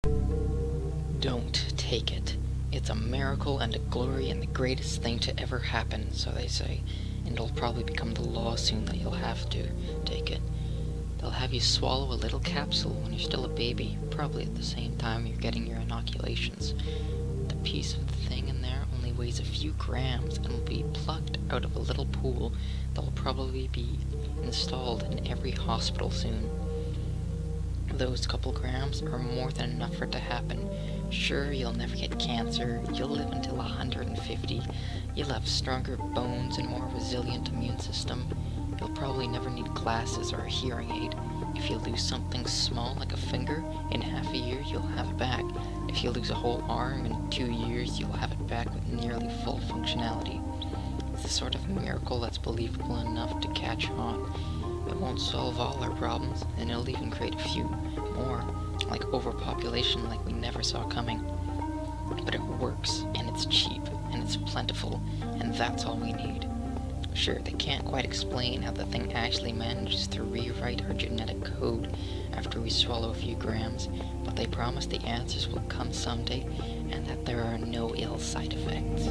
Don't take it. It's a miracle and a glory and the greatest thing to ever happen, so they say, and it'll probably become the law soon that you'll have to take it. They'll have you swallow a little capsule when you're still a baby, probably at the same time you're getting your inoculations. The piece of the thing in there only weighs a few grams and will be plucked out of a little pool that will probably be installed in every hospital soon. Those couple grams are more than enough for it to happen. Sure, you'll never get cancer, you'll live until 150, you'll have stronger bones and more resilient immune system. You'll probably never need glasses or a hearing aid. If you lose something small like a finger, in half a year you'll have it back. If you lose a whole arm, in 2 years you'll have it back with nearly full functionality. It's the sort of miracle that's believable enough to catch on. It won't solve all our problems, and it'll even create a few more, like overpopulation like we never saw coming. But it works, and it's cheap, and it's plentiful, and that's all we need. Sure, they can't quite explain how the thing actually manages to rewrite our genetic code after we swallow a few grams, but they promise the answers will come someday, and that there are no ill side effects.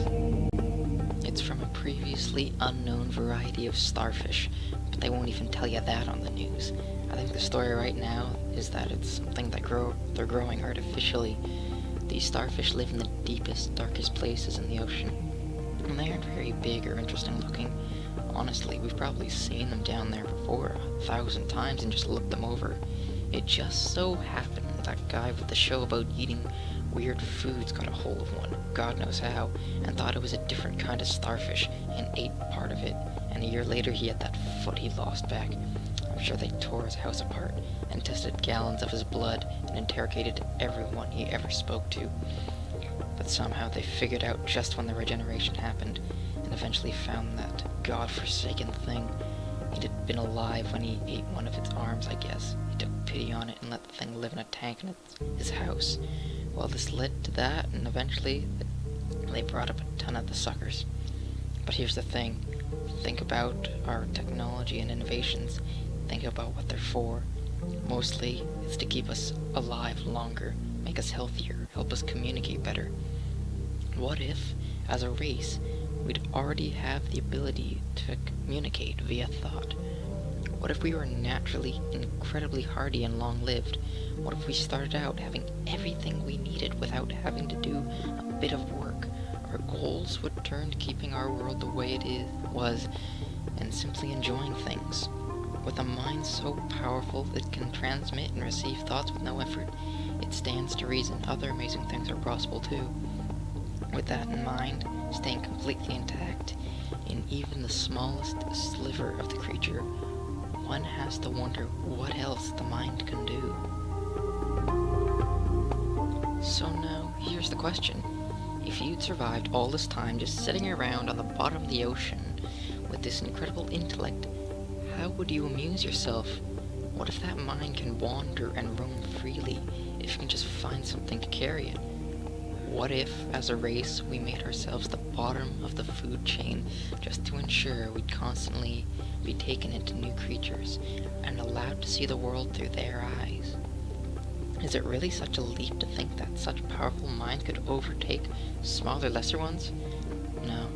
It's from a previously unknown variety of starfish, but they won't even tell you that on the news. I think the story right now is that it's something that they're growing artificially. These starfish live in the deepest, darkest places in the ocean, and they aren't very big or interesting looking. Honestly, we've probably seen them down there before 1,000 times and just looked them over. It just so happened that guy with the show about eating weird foods got a hold of one, God knows how, and thought it was a different kind of starfish and ate part of it, and a year later he had that foot he lost back. I'm sure they tore his house apart and tested gallons of his blood and interrogated everyone he ever spoke to. But somehow they figured out just when the regeneration happened, and eventually found that godforsaken thing. It had been alive when he ate one of its arms, I guess. He took pity on it and let the thing live in a tank in his house. Well, this led to that, and eventually they brought up a ton of the suckers. But here's the thing. Think about our technology and innovations. Think about what they're for. Mostly, it's to keep us alive longer, make us healthier, help us communicate better. What if, as a race, we'd already have the ability to communicate via thought? What if we were naturally incredibly hardy and long-lived? What if we started out having everything we needed without having to do a bit of work? Our goals would turn to keeping our world the way was, and simply enjoying things. With a mind so powerful it can transmit and receive thoughts with no effort, it stands to reason other amazing things are possible too. With that in mind, staying completely intact in even the smallest sliver of the creature, one has to wonder what else the mind can do. So now, here's the question. If you'd survived all this time just sitting around on the bottom of the ocean with this incredible intellect, how would you amuse yourself? What if that mind can wander and roam freely, if you can just find something to carry it? What if, as a race, we made ourselves the bottom of the food chain just to ensure we'd constantly be taken into new creatures and allowed to see the world through their eyes? Is it really such a leap to think that such powerful minds could overtake smaller, lesser ones? No.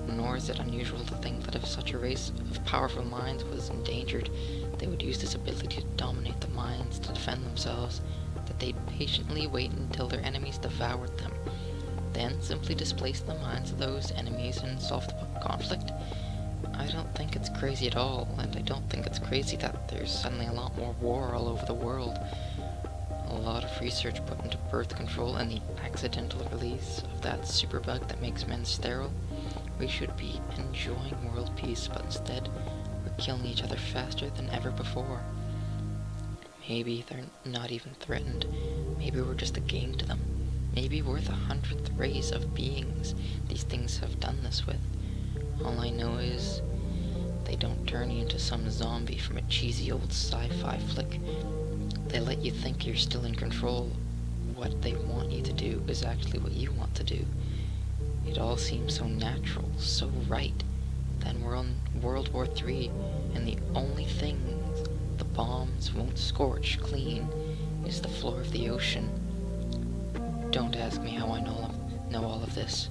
Nor is it unusual to think that if such a race of powerful minds was endangered, they would use this ability to dominate the minds to defend themselves, that they'd patiently wait until their enemies devoured them, then simply displace the minds of those enemies and solve the conflict. I don't think it's crazy at all, and I don't think it's crazy that there's suddenly a lot more war all over the world. A lot of research put into birth control and the accidental release of that superbug that makes men sterile. We should be enjoying world peace, but instead we're killing each other faster than ever before. Maybe they're not even threatened. Maybe we're just a game to them. Maybe we're the 100th race of beings these things have done this with. All I know is they don't turn you into some zombie from a cheesy old sci-fi flick. They let you think you're still in control. What they want you to do is actually what you want to do. It all seems so natural, so right. Then we're on World War III, and the only thing the bombs won't scorch clean is the floor of the ocean. Don't ask me how I know all of this.